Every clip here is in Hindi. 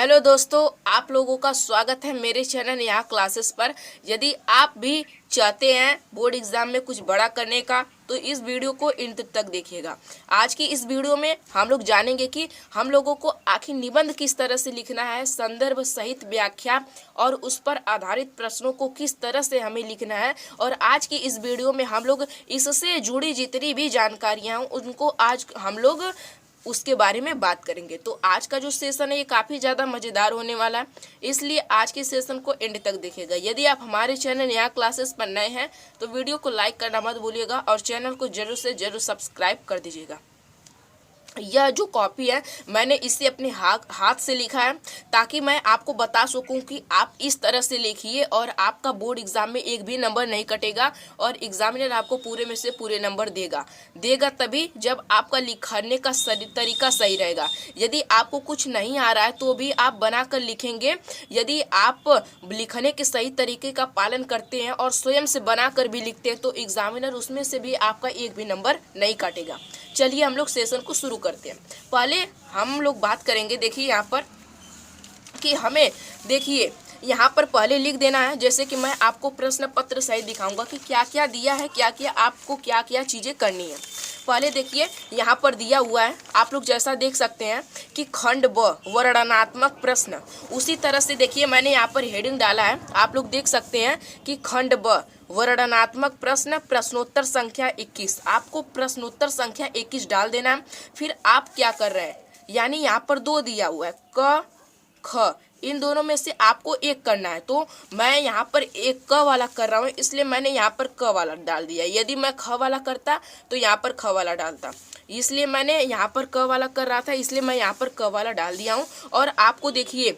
हेलो दोस्तों, आप लोगों का स्वागत है मेरे चैनल यहाँ क्लासेस पर। यदि आप भी चाहते हैं बोर्ड एग्जाम में कुछ बड़ा करने का तो इस वीडियो को अंत तक देखिएगा। आज की इस वीडियो में हम लोग जानेंगे कि हम लोगों को आखिर निबंध किस तरह से लिखना है, संदर्भ सहित व्याख्या और उस पर आधारित प्रश्नों को किस तरह से हमें लिखना है। और आज की इस वीडियो में हम लोग इससे जुड़ी जितनी भी जानकारियाँ हैं उनको आज हम लोग उसके बारे में बात करेंगे। तो आज का जो सेशन है ये काफ़ी ज़्यादा मज़ेदार होने वाला है, इसलिए आज के सेशन को एंड तक देखिएगा। यदि आप हमारे चैनल यहाँ क्लासेस पर नए हैं तो वीडियो को लाइक करना मत भूलिएगा और चैनल को जरूर से जरूर सब्सक्राइब कर दीजिएगा। यह जो कॉपी है मैंने इसे अपने हाथ से लिखा है ताकि मैं आपको बता सकूं कि आप इस तरह से लिखिए और आपका बोर्ड एग्जाम में एक भी नंबर नहीं कटेगा और एग्जामिनर आपको पूरे में से पूरे नंबर देगा तभी जब आपका लिखने का तरीका सही रहेगा। यदि आपको कुछ नहीं आ रहा है तो भी आप बनाकर लिखेंगे। यदि आप लिखने के सही तरीके का पालन करते हैं और स्वयं से बनाकर भी लिखते हैं तो एग्जामिनर उसमें से भी आपका एक भी नंबर नहीं काटेगा। चलिए हम लोग सेशन को शुरू करते हैं। पहले हम लोग बात करेंगे, देखिए यहाँ पर कि हमें देखिए यहाँ पर पहले लिख देना है। जैसे कि मैं आपको प्रश्न पत्र सहित दिखाऊंगा कि क्या क्या दिया है, क्या क्या आपको क्या क्या चीज़ें करनी है। पहले देखिए यहाँ पर दिया हुआ है, आप लोग जैसा देख सकते हैं कि खंड ब वर्णनात्मक प्रश्न। उसी तरह से देखिए मैंने यहाँ पर हेडिंग डाला है, आप लोग देख सकते हैं कि खंड ब वर्णनात्मक प्रश्न प्रश्नोत्तर संख्या 21। आपको प्रश्नोत्तर संख्या 21 डाल देना है। फिर आप क्या कर रहे हैं, यानी यहाँ पर दो दिया हुआ है क ख, इन दोनों में से आपको एक करना है। तो मैं यहाँ पर एक क वाला कर रहा हूँ इसलिए मैंने यहाँ पर क वाला डाल दिया। यदि मैं ख वाला करता तो यहाँ पर ख वाला डालता, इसलिए मैंने यहाँ पर क वाला कर रहा था इसलिए मैं यहाँ पर क वाला डाल दिया हूँ। और आपको देखिए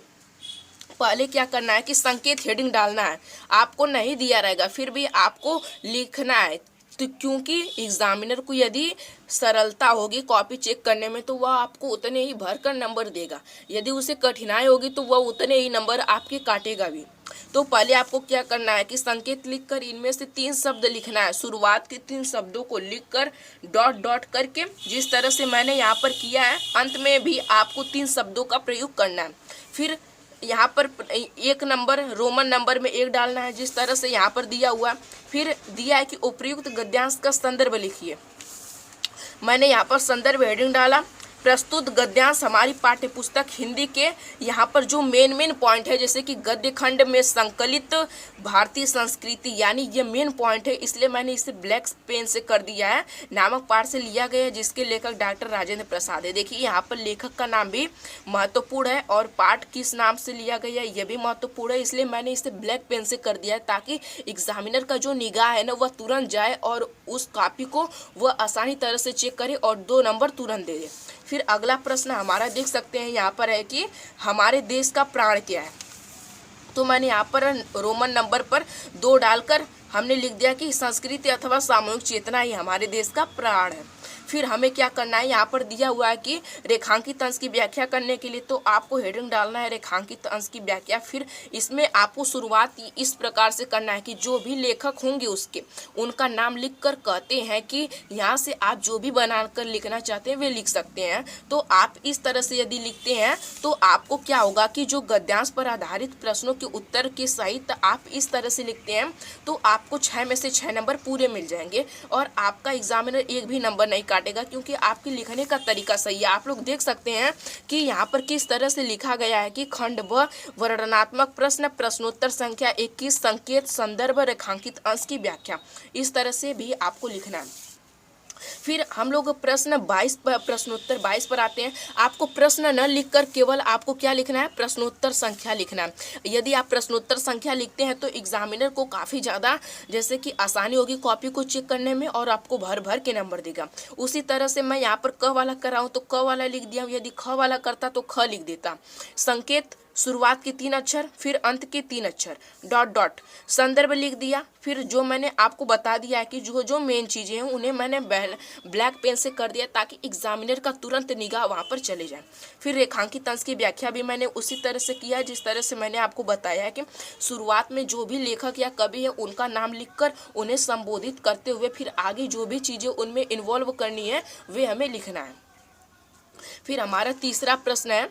पहले क्या करना है कि संकेत हेडिंग डालना है। आपको नहीं दिया रहेगा फिर भी आपको लिखना है, तो क्योंकि एग्जामिनर को यदि सरलता होगी कॉपी चेक करने में तो वह आपको उतने ही भर कर नंबर देगा। यदि उसे कठिनाई होगी तो वह उतने ही नंबर आपके काटेगा भी। तो पहले आपको क्या करना है कि संकेत लिखकर इनमें से 3 शब्द लिखना है। शुरुआत के 3 शब्दों को लिखकर डॉट डॉट करके, जिस तरह से मैंने यहाँ पर किया है, अंत में भी आपको 3 शब्दों का प्रयोग करना है। फिर यहाँ पर एक नंबर रोमन नंबर में 1 डालना है, जिस तरह से यहाँ पर दिया हुआ। फिर दिया है कि उपयुक्त गद्यांश का संदर्भ लिखिए। मैंने यहाँ पर संदर्भ हेडिंग डाला। प्रस्तुत गद्यांश हमारी पाठ्यपुस्तक हिंदी के यहाँ पर जो मेन पॉइंट है, जैसे कि गद्य खंड में संकलित भारतीय संस्कृति, यानी ये मेन पॉइंट है, इसलिए मैंने इसे ब्लैक पेन से कर दिया है। नामक पाठ से लिया गया है जिसके लेखक डॉक्टर राजेंद्र प्रसाद है। देखिए यहाँ पर लेखक का नाम भी महत्वपूर्ण है और पाठ किस नाम से लिया गया है यह भी महत्वपूर्ण है, इसलिए मैंने इसे ब्लैक पेन से कर दिया है ताकि एग्जामिनर का जो निगाह है ना वह तुरंत जाए और उस कॉपी को वह आसानी तरह से चेक करे और 2 नंबर तुरंत दे दे। फिर अगला प्रश्न हमारा देख सकते हैं यहाँ पर है कि हमारे देश का प्राण क्या है। तो मैंने यहाँ पर रोमन नंबर पर 2 डालकर हमने लिख दिया कि संस्कृति अथवा सामूहिक चेतना ही हमारे देश का प्राण है। फिर हमें क्या करना है, यहाँ पर दिया हुआ है कि रेखांकित अंश की व्याख्या करने के लिए तो आपको हेडिंग डालना है रेखांकित अंश की व्याख्या। फिर इसमें आपको शुरुआत इस प्रकार से करना है कि जो भी लेखक होंगे उसके उनका नाम लिखकर कहते हैं कि यहाँ से आप जो भी बनाकर लिखना चाहते हैं वे लिख सकते हैं। तो आप इस तरह से यदि लिखते हैं तो आपको क्या होगा कि जो गद्यांश पर आधारित प्रश्नों के उत्तर के सहित आप इस तरह से लिखते हैं तो आपको 6 में से 6 नंबर पूरे मिल जाएंगे और आपका एग्जामिनर एक भी नंबर नहीं काटेगा क्योंकि आपके लिखने का तरीका सही है। आप लोग देख सकते हैं कि यहाँ पर किस तरह से लिखा गया है कि खंड ब वर्णनात्मक प्रश्न प्रश्नोत्तर संख्या 21 संकेत संदर्भ रेखांकित अंश की व्याख्या, इस तरह से भी आपको लिखना है। फिर हम लोग प्रश्न 22 पर प्रश्नोत्तर 22 पर आते हैं। आपको प्रश्न न लिखकर केवल आपको क्या लिखना है, प्रश्नोत्तर संख्या लिखना है। यदि आप प्रश्नोत्तर संख्या लिखते हैं तो एग्जामिनर को काफ़ी ज़्यादा जैसे कि आसानी होगी कॉपी को चेक करने में और आपको भर भर के नंबर देगा। उसी तरह से मैं यहाँ पर क वाला कर रहा हूँ तो क वाला लिख दिया हूँ। यदि ख वाला करता तो ख लिख देता। संकेत शुरुआत के 3 अक्षर फिर अंत के 3 अक्षर डॉट डॉट, संदर्भ लिख दिया। फिर जो मैंने आपको बता दिया है कि जो मेन चीज़ें हैं उन्हें मैंने ब्लैक पेन से कर दिया ताकि एग्जामिनर का तुरंत निगाह वहाँ पर चले जाए। फिर रेखांकित अंश की व्याख्या भी मैंने उसी तरह से किया जिस तरह से मैंने आपको बताया है कि शुरुआत में जो भी लेखक या कवि है उनका नाम लिखकर उन्हें संबोधित करते हुए फिर आगे जो भी चीज़ें उनमें इन्वॉल्व करनी है वे हमें लिखना है। फिर हमारा तीसरा प्रश्न है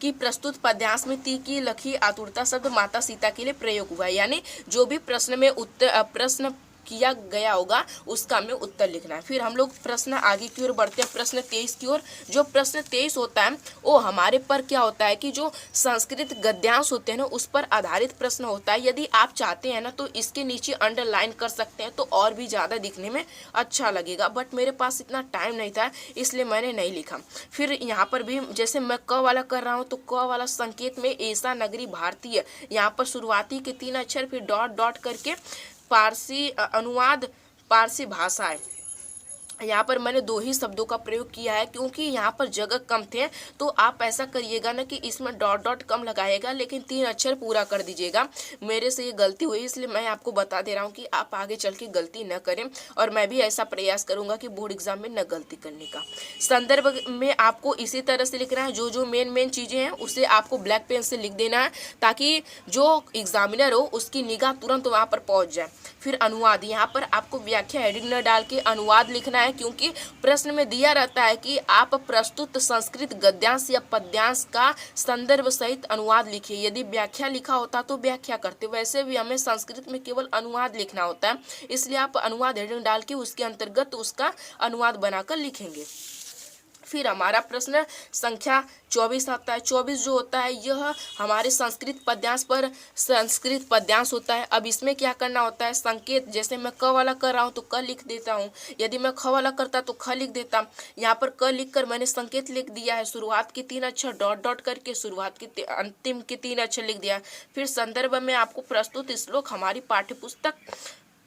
कि प्रस्तुत पद्यांश में ती की लखी आतुरता शब्द माता सीता के लिए प्रयोग हुआ है। यानी जो भी प्रश्न में उत्तर प्रश्न किया गया होगा उसका हमें उत्तर लिखना है। फिर हम लोग प्रश्न आगे की ओर बढ़ते हैं, प्रश्न 23 की ओर। जो प्रश्न 23 होता है वो हमारे पर क्या होता है कि जो संस्कृत गद्यांश होते हैं ना उस पर आधारित प्रश्न होता है। यदि आप चाहते हैं ना तो इसके नीचे अंडरलाइन कर सकते हैं तो और भी ज़्यादा दिखने में अच्छा लगेगा, बट मेरे पास इतना टाइम नहीं था इसलिए मैंने नहीं लिखा। फिर यहाँ पर भी जैसे मैं क वाला कर रहा हूँ तो क वाला संकेत में ऐसा नगरी भारतीय, यहाँ पर शुरुआती के 3 अक्षर फिर डॉट डॉट करके पारसी अनुवाद पारसी भाषा है। यहाँ पर मैंने 2 ही शब्दों का प्रयोग किया है क्योंकि यहाँ पर जगह कम थे। तो आप ऐसा करिएगा ना कि इसमें डॉट डॉट कम लगाएगा लेकिन 3 अक्षर पूरा कर दीजिएगा। मेरे से ये गलती हुई इसलिए मैं आपको बता दे रहा हूँ कि आप आगे चल के गलती न करें, और मैं भी ऐसा प्रयास करूँगा कि बोर्ड एग्जाम में न गलती करने का। संदर्भ में आपको इसी तरह से लिखना है, जो जो मेन चीज़ें हैं उसे आपको ब्लैक पेन से लिख देना है ताकि जो एग्जामिनर हो उसकी निगाह तुरंत वहाँ पर पहुँच जाए। फिर अनुवाद, यहाँ पर आपको व्याख्या हेडिंग न डाल के अनुवाद लिखना है क्योंकि प्रश्न में दिया रहता है कि आप प्रस्तुत संस्कृत गद्यांश या पद्यांश का संदर्भ सहित अनुवाद लिखिए। यदि व्याख्या लिखा होता तो व्याख्या करते, वैसे भी हमें संस्कृत में केवल अनुवाद लिखना होता है, इसलिए आप अनुवाद हेडिंग डाल के उसके अंतर्गत उसका अनुवाद बनाकर लिखेंगे। फिर हमारा प्रश्न संख्या 24 आता है। 24 जो होता है यह हमारे संस्कृत पद्यांश पर संस्कृत पद्यांश होता है। अब इसमें क्या करना होता है, संकेत जैसे मैं क वाला कर रहा हूँ तो क लिख देता हूँ, यदि मैं ख वाला करता तो ख लिख देता। यहाँ पर क लिख कर मैंने संकेत लिख दिया है, शुरुआत के 3 अक्षर डॉट डॉट करके शुरुआत के अंतिम के 3 अक्षर लिख दिया। फिर संदर्भ में आपको प्रस्तुत श्लोक हमारी पाठ्यपुस्तक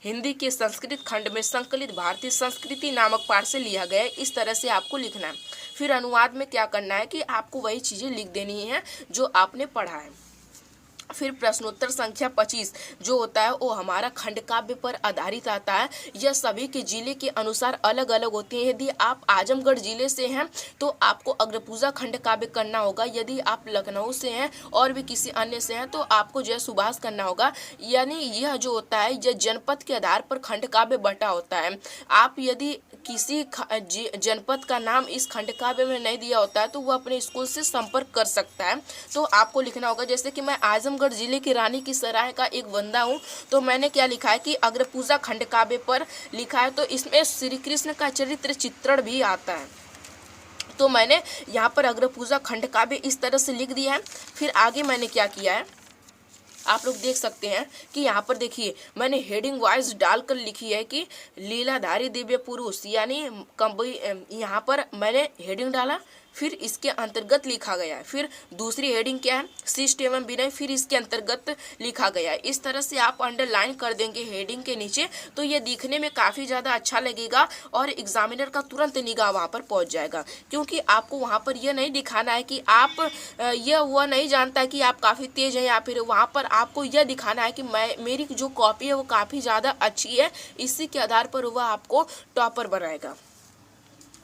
हिंदी के संस्कृत खंड में संकलित भारतीय संस्कृति नामक पाठ से लिया गया है, इस तरह से आपको लिखना है। फिर अनुवाद में क्या करना है कि आपको वही चीज़ें लिख देनी है जो आपने पढ़ा है। फिर प्रश्नोत्तर संख्या 25 जो होता है वो हमारा खंड काव्य पर आधारित आता है। यह सभी के जिले के अनुसार अलग अलग होती है। यदि आप आजमगढ़ जिले से हैं तो आपको अग्रपूजा खंड काव्य करना होगा, यदि आप लखनऊ से हैं और भी किसी अन्य से हैं तो आपको जय सुभाष करना होगा। यानी यह जो होता है यह जनपद के आधार पर खंड काव्य बटा होता है। आप यदि किसी जनपद का नाम इस खंड काव्य में नहीं दिया होता है तो वह अपने स्कूल से संपर्क कर सकता है। तो आपको लिखना होगा, जैसे कि मैं आजमगढ़ जिले की रानी की सराय का एक बंदा हूँ तो मैंने क्या लिखा है कि अग्रपूजा खंड काव्य पर लिखा है, तो इसमें श्री कृष्ण का चरित्र चित्रण भी आता है। तो मैंने यहाँ पर अग्रपूजा खंड काव्य इस तरह से लिख दिया है। फिर आगे मैंने क्या किया है आप लोग देख सकते हैं कि यहाँ पर देखिए मैंने हेडिंग वाइज डालकर लिखी है कि लीलाधारी दिव्य पुरुष, यानी यहाँ पर मैंने हेडिंग डाला, फिर इसके अंतर्गत लिखा गया है। फिर दूसरी हेडिंग क्या है, शिष्ट एवं विनय, फिर इसके अंतर्गत लिखा गया है। इस तरह से आप अंडरलाइन कर देंगे हेडिंग के नीचे तो ये दिखने में काफ़ी ज़्यादा अच्छा लगेगा और एग्जामिनर का तुरंत निगाह वहाँ पर पहुँच जाएगा, क्योंकि आपको वहाँ पर यह नहीं दिखाना है कि आप यह वह नहीं जानता है कि आप काफ़ी तेज़ हैं, या फिर वहाँ पर आपको यह दिखाना है कि मेरी जो कॉपी है वो काफ़ी ज़्यादा अच्छी है, इसी के आधार पर वह आपको टॉपर बनाएगा।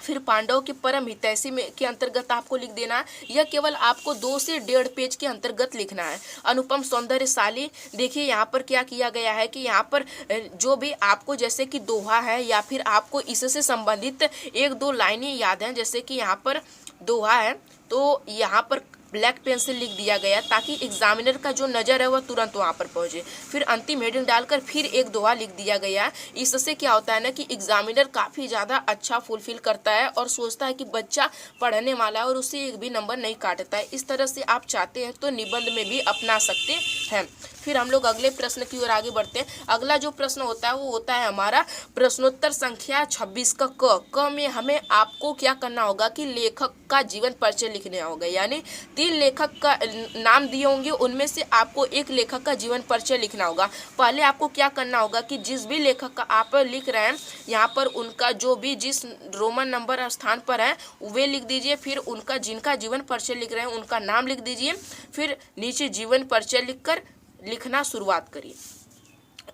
फिर पांडव के परम हितैषी में के अंतर्गत आपको लिख देना है, यह केवल आपको 2 से 1.5 पेज के अंतर्गत लिखना है। अनुपम सौंदर्यशाली, देखिए यहाँ पर क्या किया गया है कि यहाँ पर जो भी आपको जैसे कि दोहा है या फिर आपको इससे संबंधित 1-2 लाइनें याद हैं, जैसे कि यहाँ पर दोहा है तो यहाँ पर ब्लैक पेन से लिख दिया गया ताकि एग्जामिनर का जो नज़र है वह तुरंत वहाँ पर पहुँचे। फिर अंतिम हेडिंग डालकर फिर एक दोहा लिख दिया गया है। इससे क्या होता है ना कि एग्जामिनर काफ़ी ज़्यादा अच्छा फुलफिल करता है और सोचता है कि बच्चा पढ़ने वाला है और उससे एक भी नंबर नहीं काटता है। इस तरह से आप चाहते हैं तो निबंध में भी अपना सकते हैं। फिर हम लोग अगले प्रश्न की ओर आगे बढ़ते हैं। अगला जो प्रश्न होता है वो होता है हमारा प्रश्नोत्तर संख्या 26 का क में हमें आपको क्या करना होगा कि लेखक का जीवन परिचय लिखना होगा। यानी 3 लेखक का नाम दिए होंगे, उनमें से आपको एक लेखक का जीवन परिचय लिखना होगा। पहले आपको क्या करना होगा कि जिस भी लेखक का आप लिख रहे हैं यहाँ पर उनका जो भी जिस रोमन नंबर स्थान पर है वे लिख दीजिए। फिर उनका जिनका जीवन परिचय लिख रहे हैं उनका नाम लिख दीजिए। फिर नीचे जीवन परिचय लिखकर लिखना शुरुआत करिए।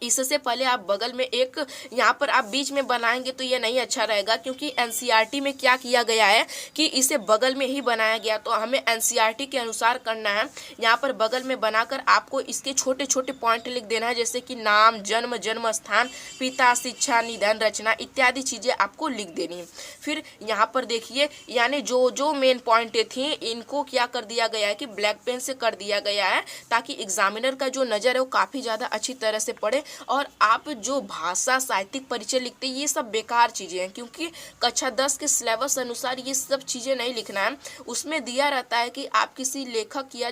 इससे पहले आप बगल में एक यहाँ पर आप बीच में बनाएंगे तो ये नहीं अच्छा रहेगा, क्योंकि एनसीईआरटी में क्या किया गया है कि इसे बगल में ही बनाया गया, तो हमें एनसीईआरटी के अनुसार करना है। यहाँ पर बगल में बनाकर आपको इसके छोटे छोटे पॉइंट लिख देना है, जैसे कि नाम, जन्म, जन्म स्थान, पिता, शिक्षा, निधन, रचना इत्यादि चीज़ें आपको लिख देनी है। फिर यहाँ पर देखिए, यानी जो जो मेन पॉइंटें थी इनको क्या कर दिया गया है कि ब्लैक पेन से कर दिया गया है, ताकि एग्जामिनर का जो नज़र है वो काफ़ी ज़्यादा अच्छी तरह से पढ़े। और आप जो भाषा साहित्यिक परिचय लिखते हैं ये सब बेकार चीज़ें हैं, क्योंकि कक्षा 10 के सिलेबस अनुसार ये सब चीज़ें नहीं लिखना है। उसमें दिया रहता है कि आप किसी लेखक या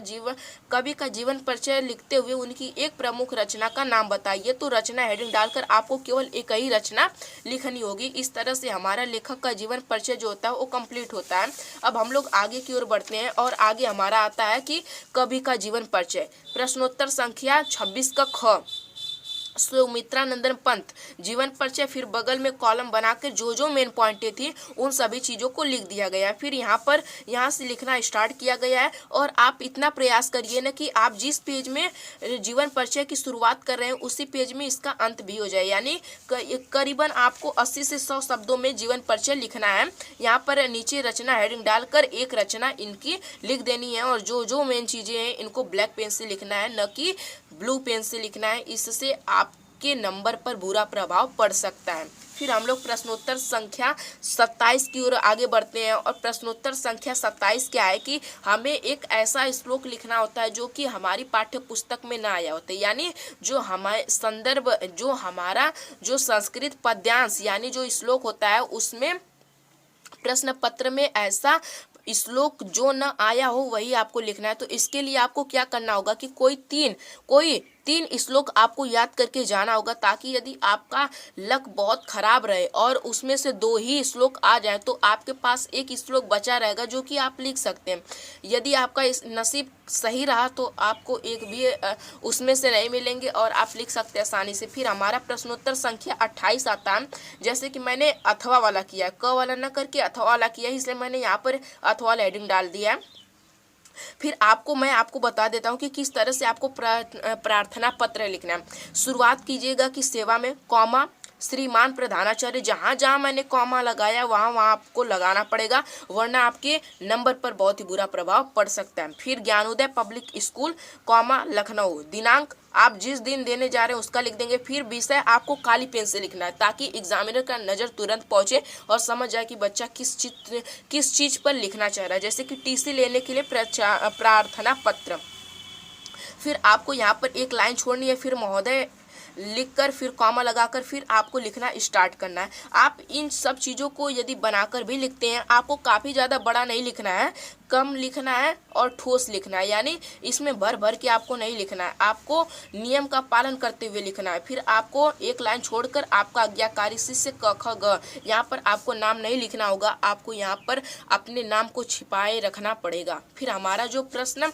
कवि का जीवन परिचय लिखते हुए उनकी एक प्रमुख रचना का नाम बताइए, तो रचना हेडिंग डालकर आपको केवल एक ही रचना लिखनी होगी। इस तरह से हमारा लेखक का जीवन परिचय जो होता है वो कंप्लीट होता है। अब हम लोग आगे की ओर बढ़ते हैं और आगे हमारा आता है कि कवि का जीवन परिचय। प्रश्नोत्तर संख्या 26 का ख, सुमित्रा नंदन पंत जीवन परिचय। फिर बगल में कॉलम बनाकर जो जो मेन पॉइंटें थी उन सभी चीज़ों को लिख दिया गया है। फिर यहाँ से लिखना स्टार्ट किया गया है। और आप इतना प्रयास करिए ना कि आप जिस पेज में जीवन परिचय की शुरुआत कर रहे हैं उसी पेज में इसका अंत भी हो जाए, यानी करीबन आपको 80 से 100 शब्दों में जीवन परिचय लिखना है। यहाँ पर नीचे रचना हेडिंग डालकर एक रचना इनकी लिख देनी है, और जो जो मेन चीज़ें हैं इनको ब्लैक पेन से लिखना है, न कि ब्लू पेन से लिखना है। इससे आपके नंबर पर बुरा प्रभाव पड़ सकता है। फिर हम लोग प्रश्नोत्तर संख्या 27 की ओर आगे बढ़ते हैं। और प्रश्नोत्तर संख्या 27 क्या है कि हमें एक ऐसा श्लोक लिखना होता है जो कि हमारी पाठ्य पुस्तक में ना आया होता है, यानी जो हमारे संदर्भ, जो हमारा जो संस्कृत पद्यांश यानी जो श्लोक होता है उसमें प्रश्न पत्र में ऐसा श्लोक जो न आया हो वही आपको लिखना है। तो इसके लिए आपको क्या करना होगा कि कोई तीन श्लोक आपको याद करके जाना होगा, ताकि यदि आपका लक बहुत खराब रहे और उसमें से 2 ही श्लोक आ जाए तो आपके पास एक श्लोक बचा रहेगा जो कि आप लिख सकते हैं। यदि आपका इस नसीब सही रहा तो आपको एक भी उसमें से नहीं मिलेंगे और आप लिख सकते हैं आसानी से। फिर हमारा प्रश्नोत्तर संख्या 28 आता है। जैसे कि मैंने अथवा वाला किया, क वाला न करके अथवा वाला किया, इसलिए मैंने यहाँ पर अथवा वाला हेडिंग डाल दिया है। फिर मैं आपको बता देता हूँ कि किस तरह से आपको प्रार्थना पत्र लिखना है। शुरुआत कीजिएगा कि सेवा में कॉमा श्रीमान प्रधानाचार्य, जहाँ जहाँ मैंने कॉमा लगाया वहाँ आपको लगाना पड़ेगा, वरना आपके नंबर पर बहुत ही बुरा प्रभाव पड़ सकता है। फिर Gyanoday public school comma Lucknow, दिनांक आप जिस दिन देने जा रहे हैं उसका लिख देंगे। फिर विषय आपको काली पेन से लिखना है, ताकि एग्जामिनर का नज़र तुरंत पहुंचे और समझ जाए कि बच्चा किस चीज़ पर लिखना चाह रहा है, जैसे कि टीसी लेने के लिए प्रार्थना पत्र। फिर आपको यहाँ पर एक लाइन छोड़नी है, फिर महोदय लिखकर फिर कॉमा लगाकर फिर आपको लिखना स्टार्ट करना है। आप इन सब चीज़ों को यदि बनाकर भी लिखते हैं, आपको काफ़ी ज़्यादा बड़ा नहीं लिखना है, कम लिखना है और ठोस लिखना है, यानी इसमें भर भर के आपको नहीं लिखना है, आपको नियम का पालन करते हुए लिखना है। फिर आपको एक लाइन छोड़कर आपका आज्ञाकारी शिष्य क ख ग, यहाँ पर आपको नाम नहीं लिखना होगा, आपको यहाँ पर अपने नाम को छिपाए रखना पड़ेगा। फिर हमारा जो प्रश्न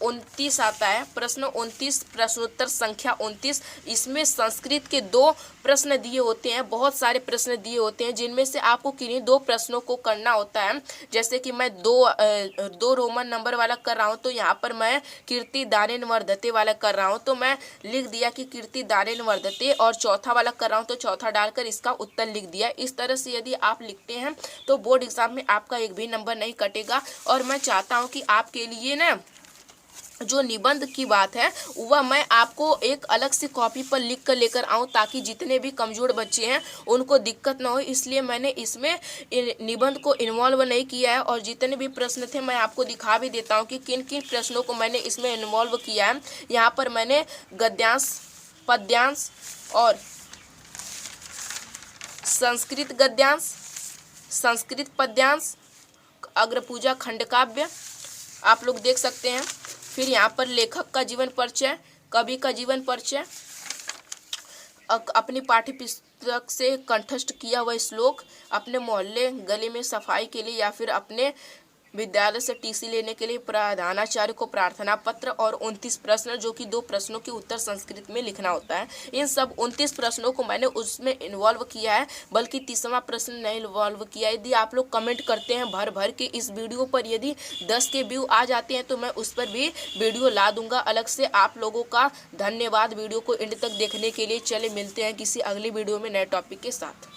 29 आता है, प्रश्न 29 प्रश्नोत्तर संख्या 29, इसमें संस्कृत के 2 प्रश्न दिए होते हैं, बहुत सारे प्रश्न दिए होते हैं, जिनमें से आपको किन्हीं 2 प्रश्नों को करना होता है। जैसे कि मैं दो रोमन नंबर वाला कर रहा हूं, तो यहाँ पर मैं कीर्ति दानेन वर्धते वाला कर रहा हूं, तो मैं लिख दिया कि कीर्ति दानेन वर्धते, और चौथा वाला कर रहा हूं तो चौथा डालकर इसका उत्तर लिख दिया। इस तरह से यदि आप लिखते हैं तो बोर्ड एग्जाम में आपका एक भी नंबर नहीं कटेगा। और मैं चाहता हूँ कि आपके लिए ना जो निबंध की बात है वह मैं आपको एक अलग से कॉपी पर लिख कर लेकर आऊँ, ताकि जितने भी कमज़ोर बच्चे हैं उनको दिक्कत ना हो, इसलिए मैंने इसमें निबंध को इन्वॉल्व नहीं किया है। और जितने भी प्रश्न थे मैं आपको दिखा भी देता हूँ कि किन किन प्रश्नों को मैंने इसमें इन्वॉल्व किया है। यहाँ पर मैंने गद्यांश, पद्यांश और संस्कृत गद्यांश, संस्कृत पद्यांश, अग्रपूजा खंडकाव्य आप लोग देख सकते हैं। फिर यहाँ पर लेखक का जीवन परिचय, कवि का जीवन परिचय, अपनी पाठ्य पुस्तक से कंठस्थ किया हुआ श्लोक, अपने मोहल्ले गली में सफाई के लिए या फिर अपने विद्यालय से टीसी लेने के लिए प्रधानाचार्य को प्रार्थना पत्र और 29 प्रश्न, जो कि 2 प्रश्नों के उत्तर संस्कृत में लिखना होता है। इन सब 29 प्रश्नों को मैंने उसमें इन्वॉल्व किया है, बल्कि 30वां प्रश्न नहीं इन्वॉल्व किया। यदि आप लोग कमेंट करते हैं भर भर के इस वीडियो पर, यदि 10 के व्यू आ जाते हैं तो मैं उस पर भी वीडियो ला दूंगा अलग से। आप लोगों का धन्यवाद वीडियो को एंड तक देखने के लिए। चले मिलते हैं किसी अगली वीडियो में नए टॉपिक के साथ।